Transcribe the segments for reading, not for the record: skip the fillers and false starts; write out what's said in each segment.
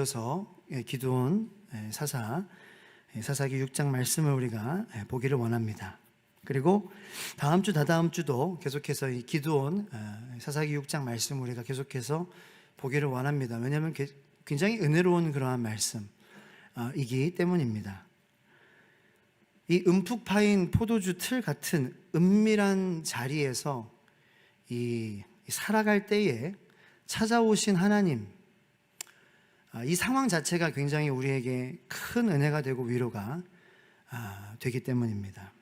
이어서 기드온 사사기 6장 말씀을 우리가 보기를 원합니다. 그리고 다음 주 다다음 주도 계속해서 이 기드온 사사기 6장 말씀 우리가 계속해서 보기를 원합니다. 왜냐하면 굉장히 은혜로운 그러한 말씀이기 때문입니다. 이 움푹 파인 포도주 틀 같은 은밀한 자리에서 이 살아갈 때에 찾아오신 하나님, 이 상황 자체가 굉장히 우리에게 큰 은혜가 되고 위로가 되기 때문입니다.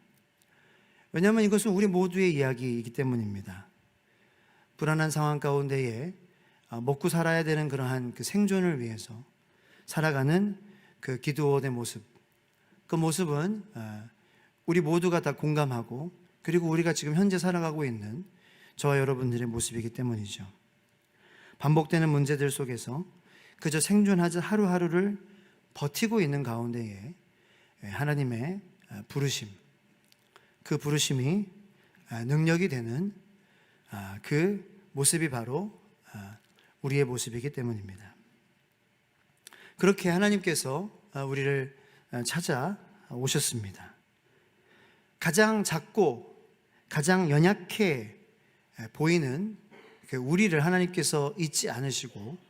왜냐하면 이것은 우리 모두의 이야기이기 때문입니다. 불안한 상황 가운데에 먹고 살아야 되는 그러한 그 생존을 위해서 살아가는 그 기드온의 모습, 그 모습은 우리 모두가 다 공감하고, 그리고 우리가 지금 현재 살아가고 있는 저와 여러분들의 모습이기 때문이죠. 반복되는 문제들 속에서 그저 생존하듯 하루하루를 버티고 있는 가운데에 하나님의 부르심, 그 부르심이 능력이 되는 그 모습이 바로 우리의 모습이기 때문입니다. 그렇게 하나님께서 우리를 찾아오셨습니다. 가장 작고 가장 연약해 보이는 우리를 하나님께서 잊지 않으시고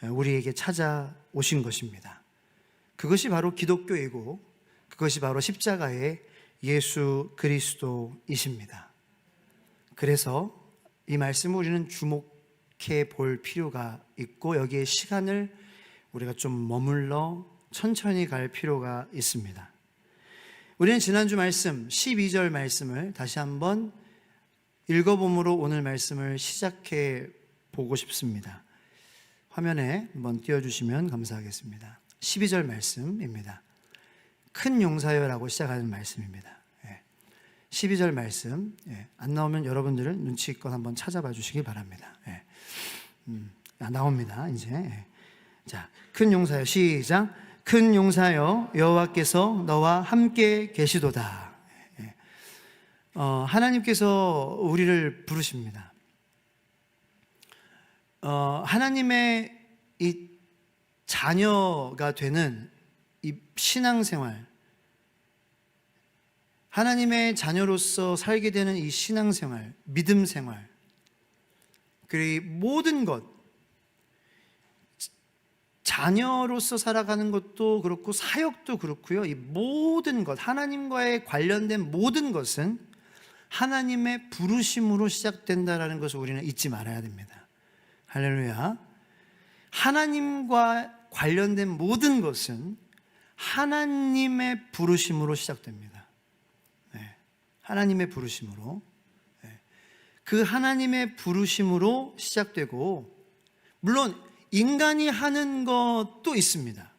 우리에게 찾아오신 것입니다. 그것이 바로 기독교이고 그것이 바로 십자가의 예수 그리스도이십니다. 그래서 이 말씀을 우리는 주목해 볼 필요가 있고, 여기에 시간을 우리가 좀 머물러 천천히 갈 필요가 있습니다. 우리는 지난주 말씀 12절 말씀을 다시 한번 읽어봄으로 오늘 말씀을 시작해 보고 싶습니다. 화면에 한번 띄워주시면 감사하겠습니다. 12절 말씀입니다. 큰 용사여라고 시작하는 말씀입니다. 12절 말씀, 안 나오면 여러분들은 눈치껏 한번 찾아봐 주시기 바랍니다. 나옵니다 이제. 자, 큰 용사여, 시작. 큰 용사여, 여호와께서 너와 함께 계시도다. 하나님께서 우리를 부르십니다. 하나님의 이 자녀가 되는 이 신앙생활, 하나님의 자녀로서 살게 되는 이 신앙생활, 믿음생활, 그리고 모든 것, 자녀로서 살아가는 것도 그렇고 사역도 그렇고요. 이 모든 것, 하나님과의 관련된 모든 것은 하나님의 부르심으로 시작된다라는 것을 우리는 잊지 말아야 됩니다. 할렐루야. 하나님과 관련된 모든 것은 하나님의 부르심으로 시작됩니다. 하나님의 부르심으로. 그 하나님의 부르심으로 시작되고, 물론 인간이 하는 것도 있습니다.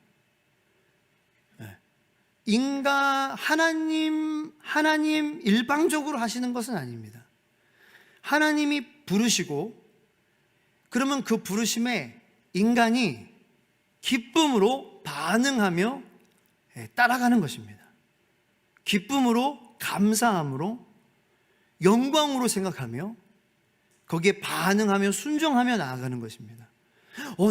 하나님 일방적으로 하시는 것은 아닙니다. 하나님이 부르시고, 그러면 그 부르심에 인간이 기쁨으로 반응하며 따라가는 것입니다. 기쁨으로, 감사함으로, 영광으로 생각하며 거기에 반응하며 순종하며 나아가는 것입니다.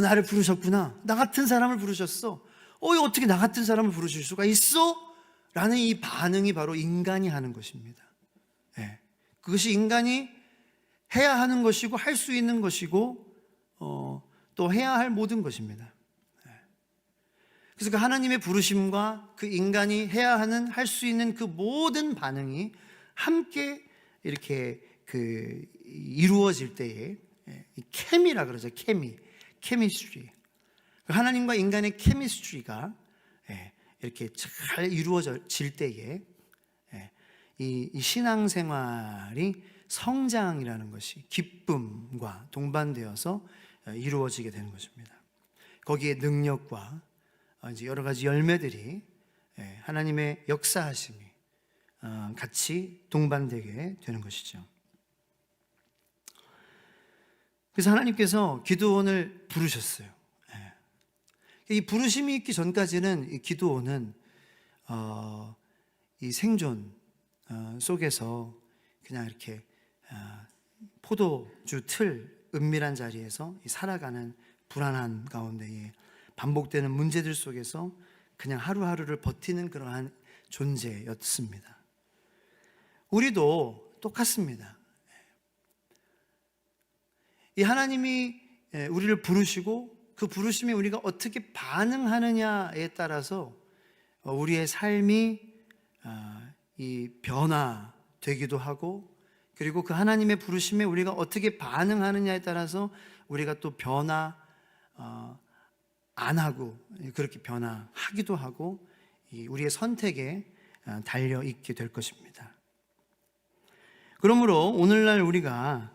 나를 부르셨구나. 나 같은 사람을 부르셨어. 어떻게 나 같은 사람을 부르실 수가 있어? 라는 이 반응이 바로 인간이 하는 것입니다. 그것이 인간이 해야 하는 것이고 할 수 있는 것이고 또 해야 할 모든 것입니다. 그래서 그 하나님의 부르심과 그 인간이 해야 하는, 할 수 있는 그 모든 반응이 함께 이렇게 이루어질 때에 케미라 그러죠. 케미스트리. 하나님과 인간의 케미스트리가 이렇게 잘 이루어질 때에 이 신앙생활이 성장이라는 것이 기쁨과 동반되어서 이루어지게 되는 것입니다. 거기에 능력과 이제 여러 가지 열매들이, 하나님의 역사하심이 같이 동반되게 되는 것이죠. 그래서 하나님께서 기드온을 부르셨어요. 이 부르심이 있기 전까지는 이 기드온은 이 생존 속에서 그냥 이렇게 포도주 틀 은밀한 자리에서 살아가는 불안한 가운데에 반복되는 문제들 속에서 그냥 하루하루를 버티는 그러한 존재였습니다. 우리도 똑같습니다. 이 하나님이 우리를 부르시고 그 부르심에 우리가 어떻게 반응하느냐에 따라서 우리의 삶이 이 변화되기도 하고, 그리고 그 하나님의 부르심에 우리가 어떻게 반응하느냐에 따라서 우리가 또 변화 안 하고 그렇게 변화하기도 하고, 우리의 선택에 달려 있게 될 것입니다. 그러므로 오늘날 우리가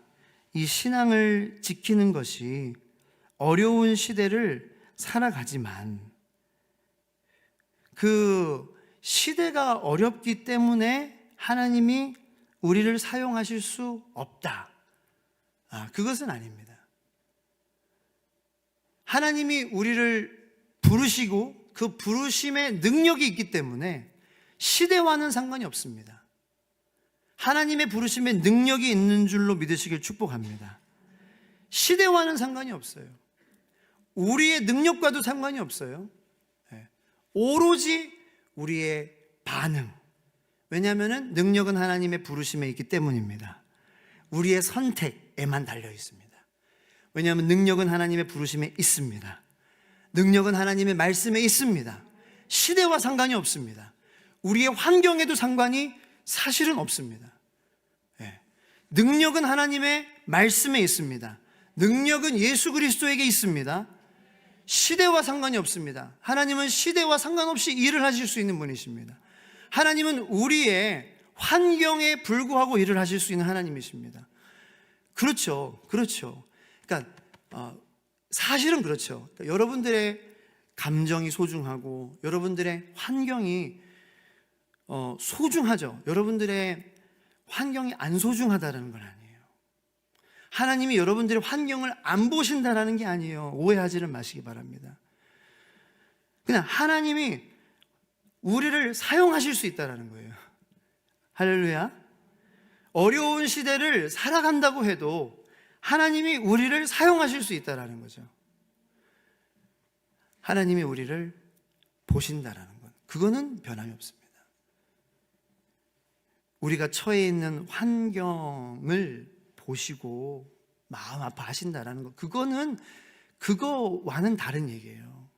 이 신앙을 지키는 것이 어려운 시대를 살아가지만 그 시대가 어렵기 때문에 하나님이 우리를 사용하실 수 없다. 그것은 아닙니다. 하나님이 우리를 부르시고 그 부르심의 능력이 있기 때문에 시대와는 상관이 없습니다. 하나님의 부르심에 능력이 있는 줄로 믿으시길 축복합니다. 시대와는 상관이 없어요. 우리의 능력과도 상관이 없어요. 오로지 우리의 반응. 왜냐하면 능력은 하나님의 부르심에 있기 때문입니다. 우리의 선택에만 달려 있습니다. 왜냐하면 능력은 하나님의 부르심에 있습니다. 능력은 하나님의 말씀에 있습니다. 시대와 상관이 없습니다. 우리의 환경에도 상관이 사실은 없습니다. 능력은 하나님의 말씀에 있습니다. 능력은 예수 그리스도에게 있습니다. 시대와 상관이 없습니다. 하나님은 시대와 상관없이 일을 하실 수 있는 분이십니다. 하나님은 우리의 환경에 불구하고 일을 하실 수 있는 하나님이십니다. 그렇죠. 그러니까 사실은 그렇죠. 그러니까 여러분들의 감정이 소중하고 여러분들의 환경이 소중하죠. 여러분들의 환경이 안 소중하다는 건 아니에요. 하나님이 여러분들의 환경을 안 보신다는 게 아니에요. 오해하지는 마시기 바랍니다. 그냥 하나님이 우리를 사용하실 수 있다는 거예요. 할렐루야. 어려운 시대를 살아간다고 해도 하나님이 우리를 사용하실 수 있다는 거죠. 하나님이 우리를 보신다는 것, 그거는 변함이 없습니다. 우리가 처해 있는 환경을 보시고 마음 아파하신다는 것, 그거와는 다른 얘기예요.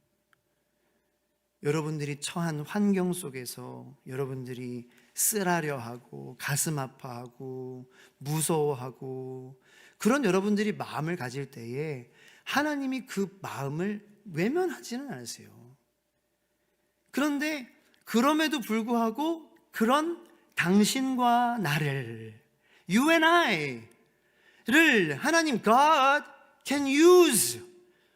여러분들이 처한 환경 속에서 여러분들이 쓰라려 하고 가슴 아파하고 무서워하고 그런 여러분들이 마음을 가질 때에 하나님이 그 마음을 외면하지는 않으세요. 그런데 그럼에도 불구하고 그런 당신과 나를, you and I를 하나님 God can use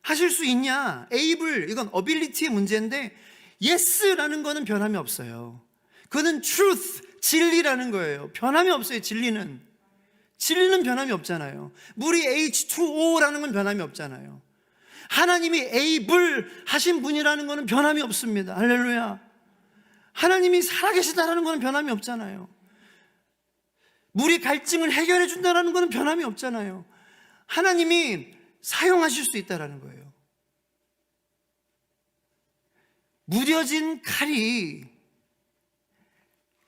하실 수 있냐? able, 이건 ability의 문제인데 yes라는 거는 변함이 없어요. 그거는 truth, 진리라는 거예요. 변함이 없어요. 진리는 변함이 없잖아요. 물이 H2O라는 건 변함이 없잖아요. 하나님이 able 하신 분이라는 거는 변함이 없습니다. 할렐루야. 하나님이 살아계시다라는 거는 변함이 없잖아요. 물이 갈증을 해결해 준다는 거는 변함이 없잖아요. 하나님이 사용하실 수 있다는 거예요. 무뎌진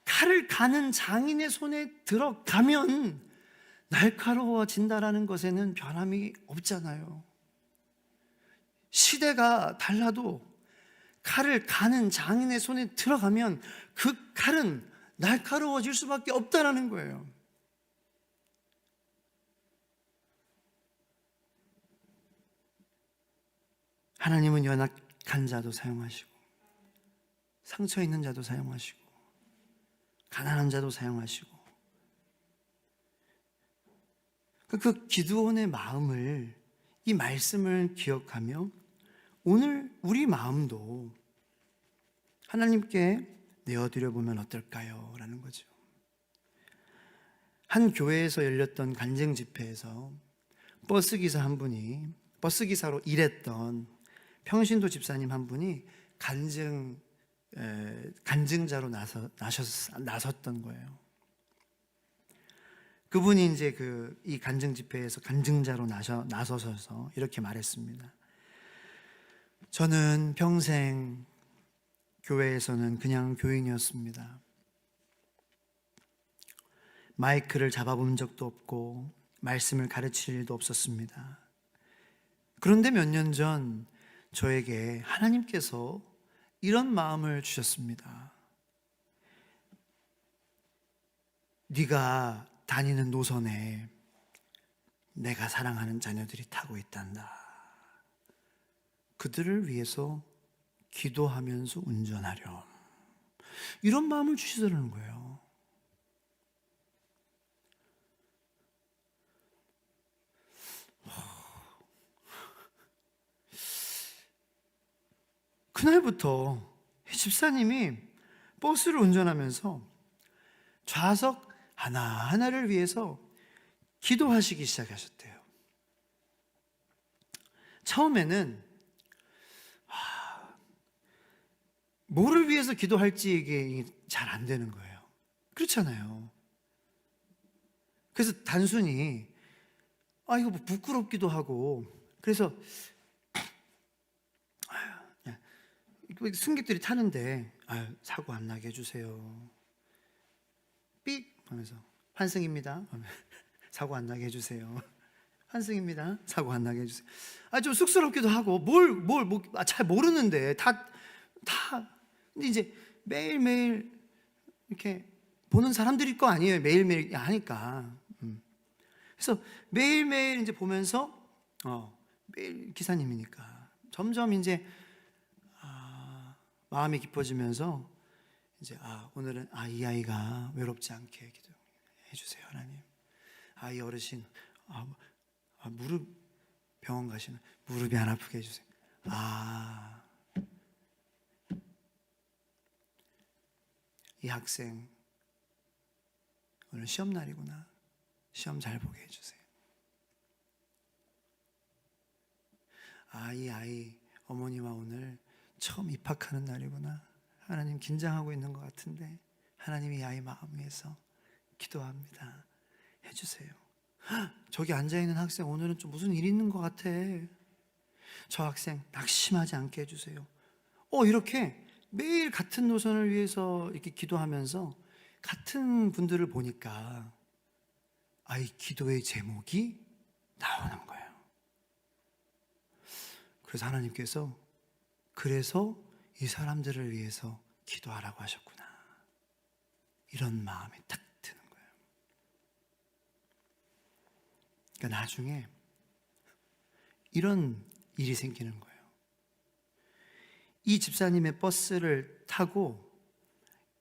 칼을 가는 장인의 손에 들어가면 날카로워진다라는 것에는 변함이 없잖아요. 시대가 달라도 칼을 가는 장인의 손에 들어가면 그 칼은 날카로워질 수밖에 없다라는 거예요. 하나님은 연약한 자도 사용하시고 상처 있는 자도 사용하시고 가난한 자도 사용하시고, 그 기드온의 마음을, 이 말씀을 기억하며 오늘 우리 마음도 하나님께 내어드려 보면 어떨까요? 라는 거죠. 한 교회에서 열렸던 간증 집회에서 버스기사 한 분이, 버스기사로 일했던 평신도 집사님 한 분이 간증자로 나섰던 거예요. 그분이 이제 이 간증 집회에서 간증자로 나서셔서 이렇게 말했습니다. 저는 평생 교회에서는 그냥 교인이었습니다. 마이크를 잡아본 적도 없고 말씀을 가르칠 일도 없었습니다. 그런데 몇 년 전 저에게 하나님께서 이런 마음을 주셨습니다. 네가 다니는 노선에 내가 사랑하는 자녀들이 타고 있단다. 그들을 위해서 기도하면서 운전하렴. 이런 마음을 주시더라는 거예요. 그날부터 집사님이 버스를 운전하면서 좌석 하나하나를 위해서 기도하시기 시작하셨대요. 처음에는 뭐를 위해서 기도할지 이게 잘 안 되는 거예요. 그렇잖아요. 그래서 단순히 이거 뭐 부끄럽기도 하고, 그래서 승객들이 타는데 사고 안 나게 해주세요. 삑 하면서 환승입니다. 사고 안 나게 해주세요. 환승입니다. 사고 안 나게 해주세요. 좀 쑥스럽기도 하고 잘 모르는데 다 근데 이제 매일매일 이렇게 보는 사람들일 거 아니에요. 매일매일 하니까. 그래서 매일매일 이제 보면서 매일 기사님이니까 점점 이제 마음이 깊어지면서 이제 오늘은 이 아이가 외롭지 않게 기도해 주세요, 하나님. 이 어르신 무릎 병원 가시면 무릎이 안 아프게 해주세요. 이 학생 오늘 시험 날이구나. 시험 잘 보게 해주세요. 이 아이 어머니와 오늘 처음 입학하는 날이구나. 하나님 긴장하고 있는 것 같은데 하나님 이 아이 마음 위해서 기도합니다. 해주세요. 저기 앉아있는 학생 오늘은 좀 무슨 일이 있는 것 같아. 저 학생 낙심하지 않게 해주세요. 이렇게 매일 같은 노선을 위해서 이렇게 기도하면서 같은 분들을 보니까 이 기도의 제목이 나오는 거예요. 그래서 하나님께서 그래서 이 사람들을 위해서 기도하라고 하셨구나. 이런 마음이 딱 드는 거예요. 그러니까 나중에 이런 일이 생기는 거예요. 이 집사님의 버스를 타고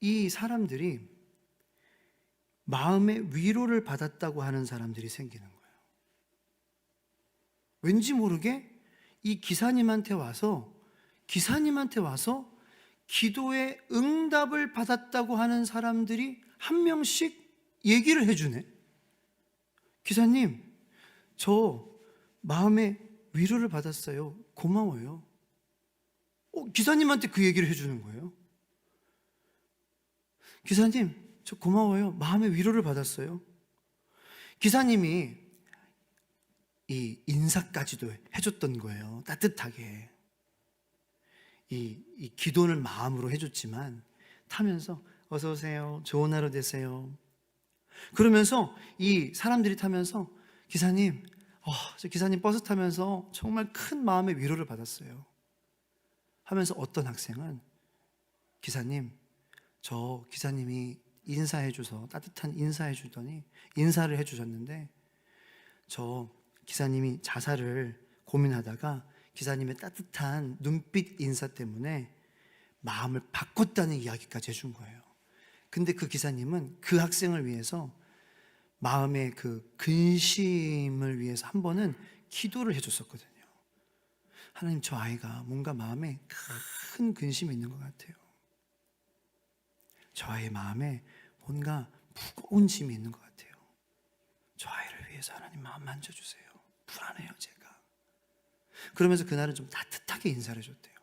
이 사람들이 마음의 위로를 받았다고 하는 사람들이 생기는 거예요. 왠지 모르게 이 기사님한테 와서 기도의 응답을 받았다고 하는 사람들이 한 명씩 얘기를 해주네. 기사님, 저 마음의 위로를 받았어요. 고마워요. 기사님한테 그 얘기를 해주는 거예요. 기사님, 저 고마워요. 마음의 위로를 받았어요. 기사님이 이 인사까지도 해줬던 거예요. 따뜻하게. 이 기도를 마음으로 해줬지만 타면서 어서 오세요. 좋은 하루 되세요. 그러면서 이 사람들이 타면서 기사님, 저 기사님 버스 타면서 정말 큰 마음의 위로를 받았어요. 하면서 어떤 학생은 기사님, 저 기사님이 인사해줘서 따뜻한 인사해주더니 인사를 해주셨는데 저 기사님이 자살을 고민하다가 기사님의 따뜻한 눈빛 인사 때문에 마음을 바꿨다는 이야기까지 해준 거예요. 근데 그 기사님은 그 학생을 위해서 마음의 그 근심을 위해서 한 번은 기도를 해줬었거든요. 하나님, 저 아이가 뭔가 마음에 큰 근심이 있는 것 같아요. 저 아이의 마음에 뭔가 무거운 짐이 있는 것 같아요. 저 아이를 위해서 하나님 마음 만져주세요. 불안해요, 제가. 그러면서 그날은 좀 따뜻하게 인사를 해줬대요.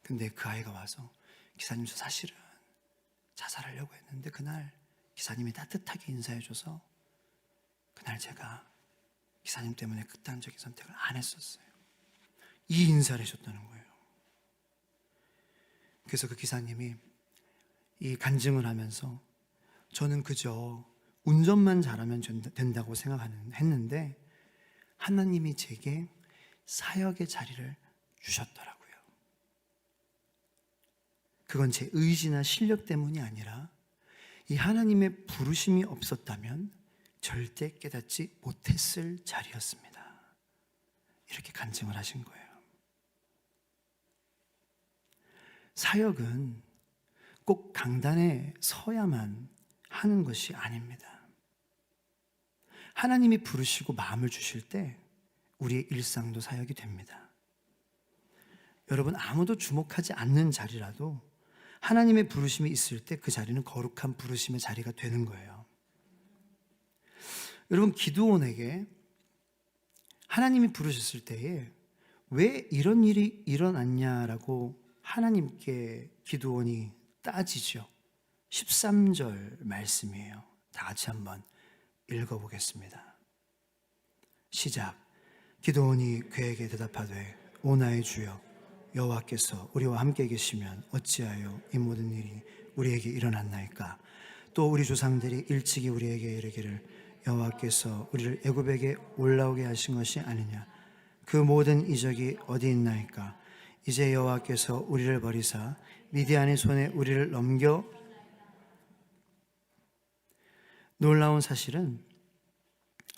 근데 그 아이가 와서 기사님, 저 사실은 자살하려고 했는데 그날 기사님이 따뜻하게 인사해줘서 그날 제가 기사님 때문에 극단적인 선택을 안 했었어요. 이 인사를 해줬다는 거예요. 그래서 그 기사님이 이 간증을 하면서 저는 그저 운전만 잘하면 된다고 했는데 하나님이 제게 사역의 자리를 주셨더라고요. 그건 제 의지나 실력 때문이 아니라 이 하나님의 부르심이 없었다면 절대 깨닫지 못했을 자리였습니다. 이렇게 간증을 하신 거예요. 사역은 꼭 강단에 서야만 하는 것이 아닙니다. 하나님이 부르시고 마음을 주실 때 우리의 일상도 사역이 됩니다. 여러분, 아무도 주목하지 않는 자리라도 하나님의 부르심이 있을 때 그 자리는 거룩한 부르심의 자리가 되는 거예요. 여러분, 기드온에게 하나님이 부르셨을 때에 왜 이런 일이 일어났냐라고 하나님께 기드온이 따지죠. 13절 말씀이에요. 다 같이 한번 읽어보겠습니다. 시작. 기드온이 그에게 대답하되 오 나의 주여 여호와께서 우리와 함께 계시면 어찌하여 이 모든 일이 우리에게 일어났나이까? 또 우리 조상들이 일찍이 우리에게 이르기를 여호와께서 우리를 애굽에게 올라오게 하신 것이 아니냐? 그 모든 이적이 어디 있나이까? 이제 여호와께서 우리를 버리사 미디안의 손에 우리를 넘겨. 놀라운 사실은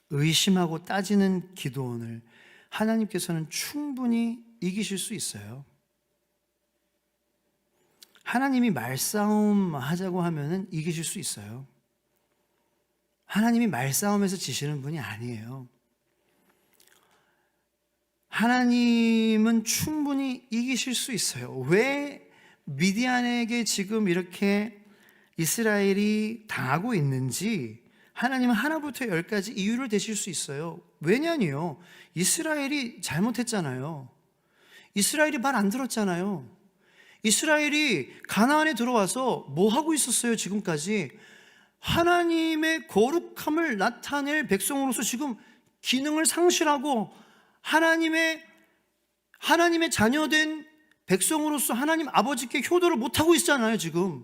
의심하고 따지는 기드온을 하나님께서는 충분히 이기실 수 있어요. 하나님이 말싸움 하자고 하면은 이기실 수 있어요. 하나님이 말싸움에서 지시는 분이 아니에요. 하나님은 충분히 이기실 수 있어요. 왜 미디안에게 지금 이렇게 이스라엘이 당하고 있는지 하나님은 하나부터 열까지 이유를 대실 수 있어요. 왜냐니요? 이스라엘이 잘못했잖아요. 이스라엘이 말 안 들었잖아요. 이스라엘이 가나안에 들어와서 뭐 하고 있었어요? 지금까지 하나님의 거룩함을 나타낼 백성으로서 지금 기능을 상실하고 하나님의 자녀된 백성으로서 하나님 아버지께 효도를 못하고 있잖아요. 지금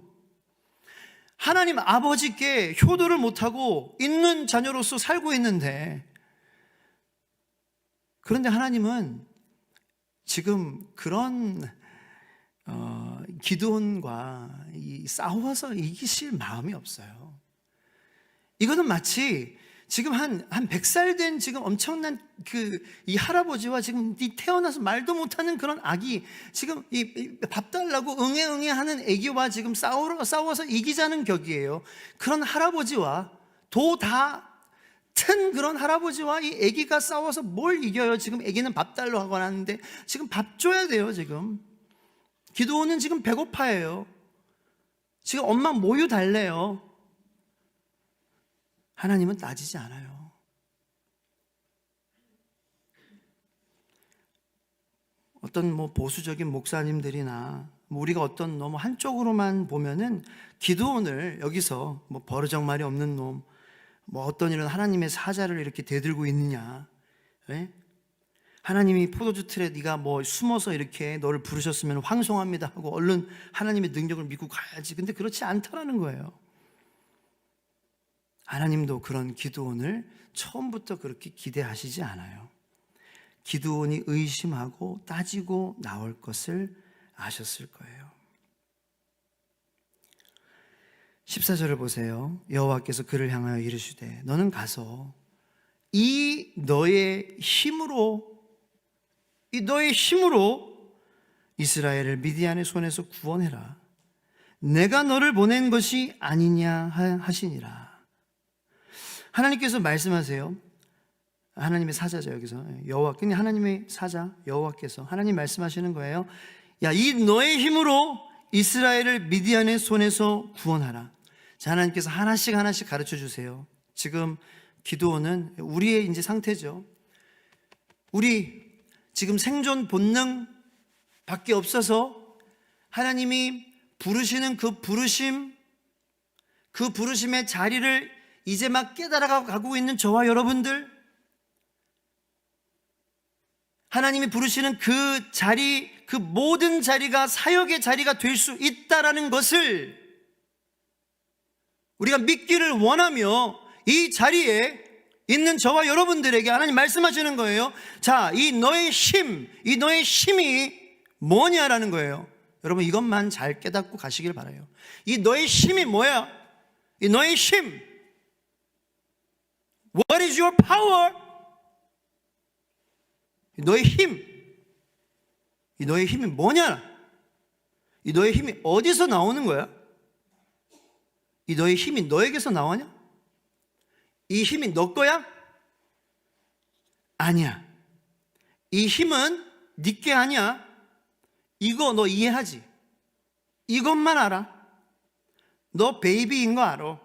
하나님 아버지께 효도를 못하고 있는 자녀로서 살고 있는데, 그런데 하나님은 지금 그런 기드온과 싸워서 이기실 마음이 없어요. 이거는 마치 지금 한 100살 된 지금 엄청난 이 할아버지와 지금 이 태어나서 말도 못하는 그런 아기, 지금 이 밥 달라고 응애 하는 애기와 지금 싸워서 이기자는 격이에요. 그런 할아버지와 도 다 튼 그런 할아버지와 이 애기가 싸워서 뭘 이겨요? 지금 애기는 밥 달라고 하고 하는데 지금 밥 줘야 돼요. 지금 기드온은 지금 배고파해요. 지금 엄마 모유 달래요. 하나님은 따지지 않아요. 어떤 보수적인 목사님들이나 우리가 어떤 너무 한쪽으로만 보면은 기드온을 여기서 버르장말이 없는 놈, 어떤 이런 하나님의 사자를 이렇게 대들고 있느냐, 네? 하나님이 포도주 틀에 네가 숨어서 이렇게 너를 부르셨으면 황송합니다 하고 얼른 하나님의 능력을 믿고 가야지. 근데 그렇지 않다라는 거예요. 하나님도 그런 기드온을 처음부터 그렇게 기대하시지 않아요. 기드온이 의심하고 따지고 나올 것을 아셨을 거예요. 14절을 보세요. 여호와께서 그를 향하여 이르시되 너는 가서 이 너의 힘으로 이스라엘을 미디안의 손에서 구원해라. 내가 너를 보낸 것이 아니냐 하시니라. 하나님께서 말씀하세요. 하나님의 사자죠. 여기서 여호와께, 하나님의 사자 여호와께서 하나님 말씀하시는 거예요. 야, 이 너의 힘으로 이스라엘을 미디안의 손에서 구원하라. 자, 하나님께서 하나씩 가르쳐 주세요. 지금 기드온은 우리의 이제 상태죠. 우리 지금 생존 본능 밖에 없어서 하나님이 부르시는 그 부르심의 자리를 이제 막 깨달아 가고 있는 저와 여러분들, 하나님이 부르시는 그 자리, 그 모든 자리가 사역의 자리가 될 수 있다라는 것을 우리가 믿기를 원하며 이 자리에 있는 저와 여러분들에게 하나님 말씀하시는 거예요. 자, 이 너의 힘이 뭐냐라는 거예요. 여러분 이것만 잘 깨닫고 가시길 바라요. 이 너의 힘이 뭐야? 이 너의 힘. What is your power? 이 너의 힘. 이 너의 힘이 뭐냐? 이 너의 힘이 어디서 나오는 거야? 이 너의 힘이 너에게서 나오냐? 이 힘이 너 거야? 아니야. 이 힘은 네 게 아니야. 이거 너 이해하지? 이것만 알아. 너 베이비인 거 알아.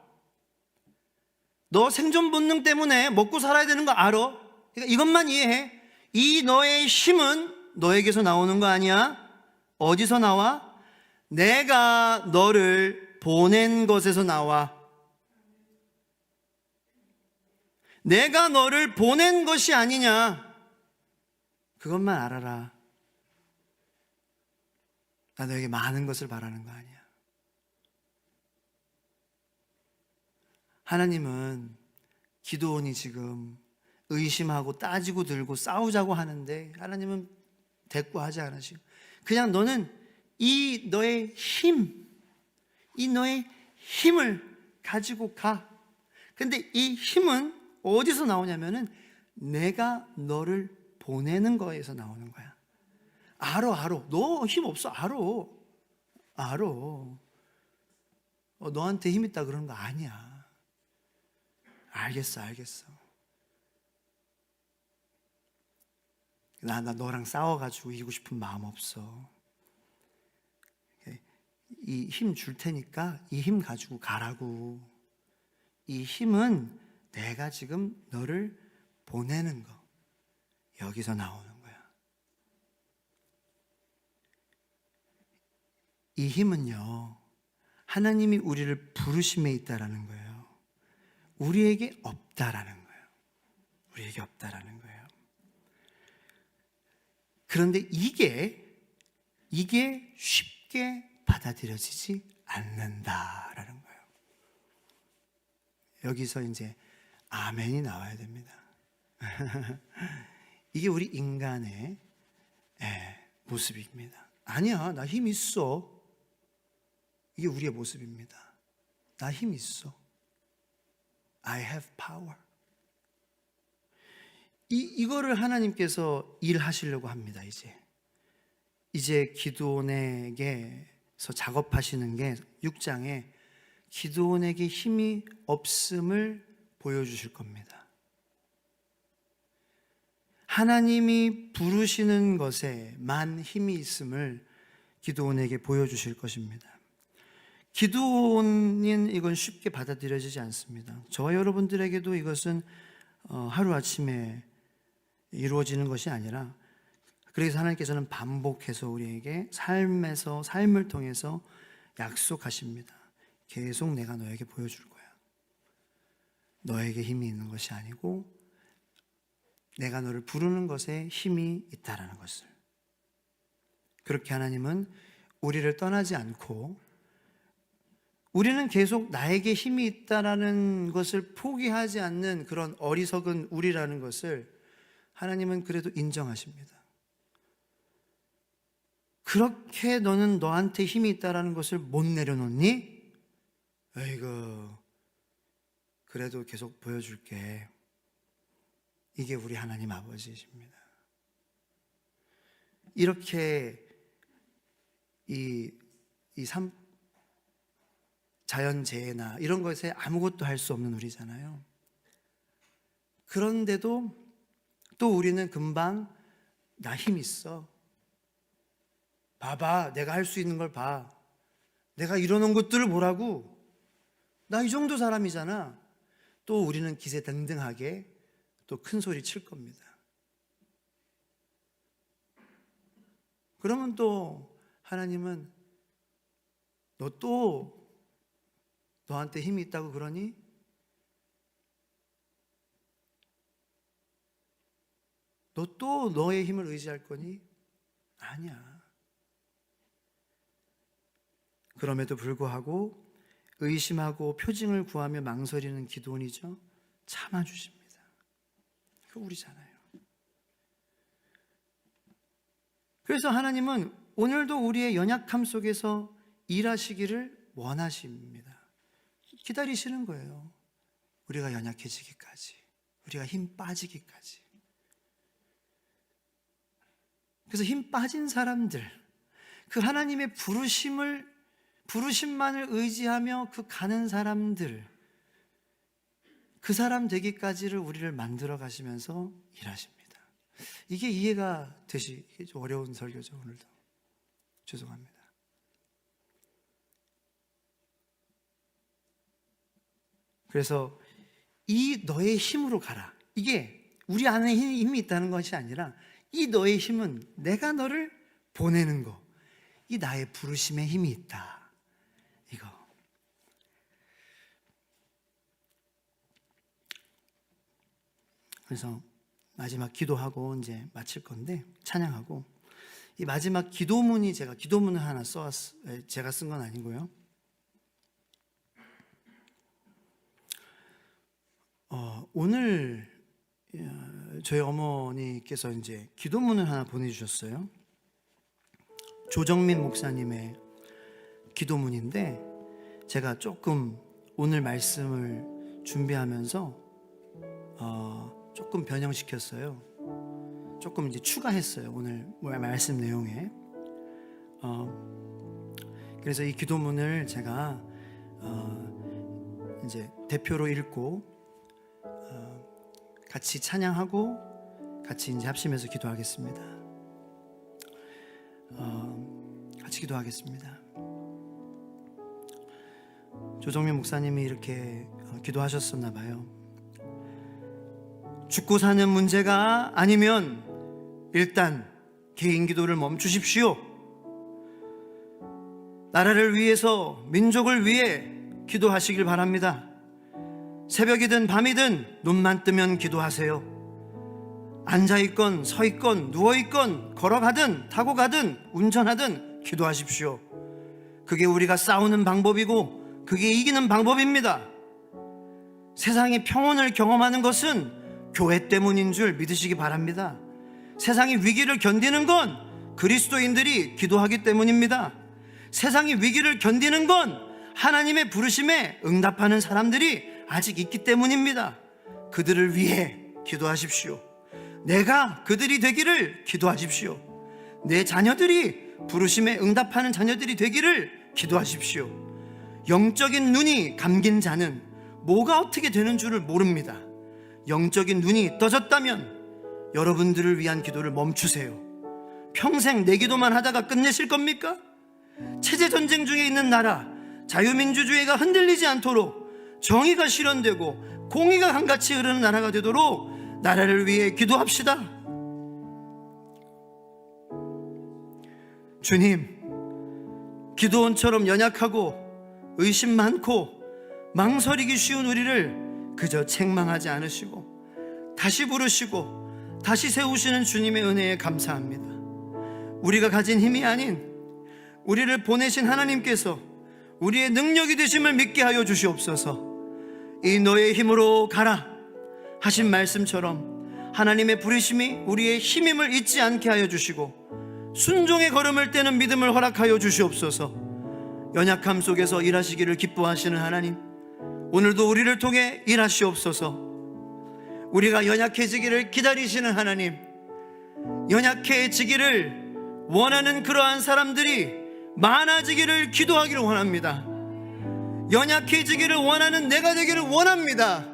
너 생존 본능 때문에 먹고 살아야 되는 거 알아. 그러니까 이것만 이해해. 이 너의 힘은 너에게서 나오는 거 아니야. 어디서 나와? 내가 너를 보낸 것에서 나와. 내가 너를 보낸 것이 아니냐. 그것만 알아라. 나 너에게 많은 것을 바라는 거 아니야. 하나님은 기드온이 지금 의심하고 따지고 들고 싸우자고 하는데 하나님은 대꾸하지 않으시고 그냥 너는 이 너의 힘을 가지고 가. 근데 이 힘은 어디서 나오냐면은 내가 너를 보내는 거에서 나오는 거야. 알아. 너 힘 없어. 알아. 너한테 힘 있다 그러는 거 아니야. 알겠어. 나 너랑 싸워가지고 이기고 싶은 마음 없어. 이 힘 줄 테니까 이 힘 가지고 가라고. 이 힘은 내가 지금 너를 보내는 거. 여기서 나오는 거야. 이 힘은요, 하나님이 우리를 부르심에 있다라는 거예요. 우리에게 없다라는 거예요. 그런데 이게 쉽게 받아들여지지 않는다라는 거예요. 여기서 이제 아멘이 나와야 됩니다. 이게 우리 인간의 모습입니다. 아니야, 나 힘 있어. 이게 우리의 모습입니다. 나 힘 있어. I have power. 이거를 하나님께서 일하시려고 합니다. 이제 기드온에게서 작업하시는 게 6장에 기드온에게 힘이 없음을 보여주실 겁니다. 하나님이 부르시는 것에만 힘이 있음을 기드온에게 보여주실 것입니다. 기드온은 이건 쉽게 받아들여지지 않습니다. 저와 여러분들에게도 이것은 하루아침에 이루어지는 것이 아니라 그래서 하나님께서는 반복해서 우리에게 삶을 통해서 약속하십니다. 계속 내가 너에게 보여줄 거야. 너에게 힘이 있는 것이 아니고 내가 너를 부르는 것에 힘이 있다라는 것을. 그렇게 하나님은 우리를 떠나지 않고 우리는 계속 나에게 힘이 있다라는 것을 포기하지 않는 그런 어리석은 우리라는 것을 하나님은 그래도 인정하십니다. 그렇게 너는 너한테 힘이 있다라는 것을 못 내려놓니? 아이고, 그래도 계속 보여줄게. 이게 우리 하나님 아버지이십니다. 이렇게 자연재해나 이런 것에 아무것도 할 수 없는 우리잖아요. 그런데도 또 우리는 금방 나 힘 있어. 봐봐, 내가 할 수 있는 걸 봐. 내가 이러는 것들을 보라고. 나 이 정도 사람이잖아. 또 우리는 기세등등하게 또 큰 소리 칠 겁니다. 그러면 또 하나님은 너한테 힘이 있다고 그러니? 너 또 너의 힘을 의지할 거니? 아니야. 그럼에도 불구하고 의심하고 표징을 구하며 망설이는 기도원이죠. 참아주십니다. 그거 우리잖아요. 그래서 하나님은 오늘도 우리의 연약함 속에서 일하시기를 원하십니다. 기다리시는 거예요. 우리가 연약해지기까지, 우리가 힘 빠지기까지. 그래서 힘 빠진 사람들, 그 하나님의 부르심만을 의지하며 그 가는 사람들, 그 사람 되기까지를 우리를 만들어 가시면서 일하십니다. 이게 이해가 되시기 좀 어려운 설교죠. 오늘도 죄송합니다. 그래서 이 너의 힘으로 가라. 이게 우리 안에 힘이 있다는 것이 아니라 이 너의 힘은 내가 너를 보내는 거, 이 나의 부르심에 힘이 있다. 이거. 그래서 마지막 기도하고 이제 마칠 건데, 찬양하고, 이 마지막 기도문이 제가 기도문을 하나 써왔어요. 제가 쓴 건 아니고요. 오늘 저희 어머니께서 이제 기도문을 하나 보내주셨어요. 조정민 목사님의 기도문인데, 제가 조금 오늘 말씀을 준비하면서 조금 변형시켰어요. 조금 이제 추가했어요. 오늘 말씀 내용에. 그래서 이 기도문을 제가 이제 대표로 읽고 같이 찬양하고 같이 이제 합심해서 기도하겠습니다. 같이 기도하겠습니다. 조정민 목사님이 이렇게 기도하셨었나 봐요. 죽고 사는 문제가 아니면 일단 개인 기도를 멈추십시오. 나라를 위해서, 민족을 위해 기도하시길 바랍니다. 새벽이든 밤이든 눈만 뜨면 기도하세요. 앉아있건 서있건 누워있건 걸어가든 타고 가든 운전하든 기도하십시오. 그게 우리가 싸우는 방법이고 그게 이기는 방법입니다. 세상이 평온을 경험하는 것은 교회 때문인 줄 믿으시기 바랍니다. 세상이 위기를 견디는 건 그리스도인들이 기도하기 때문입니다. 세상이 위기를 견디는 건 하나님의 부르심에 응답하는 사람들이 아직 있기 때문입니다. 그들을 위해 기도하십시오. 내가 그들이 되기를 기도하십시오. 내 자녀들이 부르심에 응답하는 자녀들이 되기를 기도하십시오. 영적인 눈이 감긴 자는 뭐가 어떻게 되는 줄을 모릅니다. 영적인 눈이 떠졌다면 여러분들을 위한 기도를 멈추세요. 평생 내 기도만 하다가 끝내실 겁니까? 체제전쟁 중에 있는 나라, 자유민주주의가 흔들리지 않도록 정의가 실현되고 공의가 한같이 흐르는 나라가 되도록 나라를 위해 기도합시다. 주님, 기도원처럼 연약하고 의심 많고 망설이기 쉬운 우리를 그저 책망하지 않으시고 다시 부르시고 다시 세우시는 주님의 은혜에 감사합니다. 우리가 가진 힘이 아닌 우리를 보내신 하나님께서 우리의 능력이 되심을 믿게 하여 주시옵소서. 이 너의 힘으로 가라 하신 말씀처럼 하나님의 부르심이 우리의 힘임을 잊지 않게 하여 주시고 순종의 걸음을 떼는 믿음을 허락하여 주시옵소서. 연약함 속에서 일하시기를 기뻐하시는 하나님, 오늘도 우리를 통해 일하시옵소서. 우리가 연약해지기를 기다리시는 하나님, 연약해지기를 원하는 그러한 사람들이 많아지기를 기도하기를 원합니다. 연약해지기를 원하는 내가 되기를 원합니다.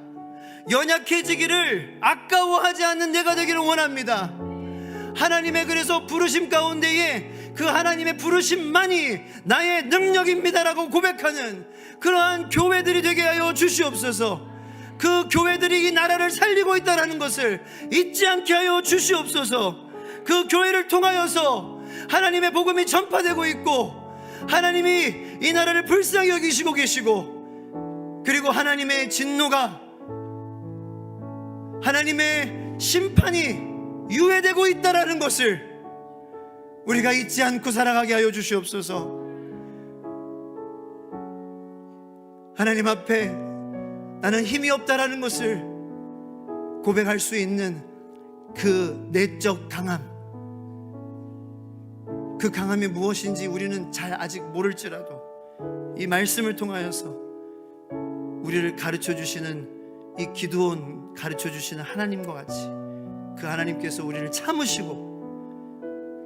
연약해지기를 아까워하지 않는 내가 되기를 원합니다. 하나님의 그래서 부르심 가운데에 그 하나님의 부르심만이 나의 능력입니다라고 고백하는 그러한 교회들이 되게 하여 주시옵소서. 그 교회들이 이 나라를 살리고 있다는 것을 잊지 않게 하여 주시옵소서. 그 교회를 통하여서 하나님의 복음이 전파되고 있고 하나님이 이 나라를 불쌍히 여기시고 계시고, 그리고 하나님의 진노가, 하나님의 심판이 유예되고 있다라는 것을 우리가 잊지 않고 살아가게 하여 주시옵소서. 하나님 앞에 나는 힘이 없다라는 것을 고백할 수 있는 그 내적 강함, 그 강함이 무엇인지 우리는 잘 아직 모를지라도 이 말씀을 통하여서 우리를 가르쳐 주시는 이 기드온 가르쳐 주시는 하나님과 같이 그 하나님께서 우리를 참으시고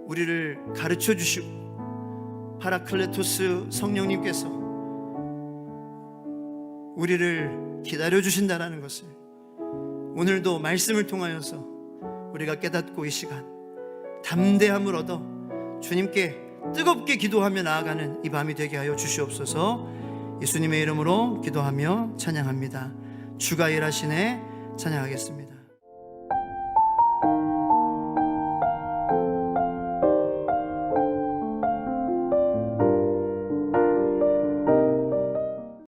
우리를 가르쳐 주시고 파라클레토스 성령님께서 우리를 기다려 주신다라는 것을 오늘도 말씀을 통하여서 우리가 깨닫고 이 시간 담대함을 얻어 주님께 뜨겁게 기도하며 나아가는 이 밤이 되게 하여 주시옵소서. 예수님의 이름으로 기도하며 찬양합니다. 주가 일하시네 찬양하겠습니다.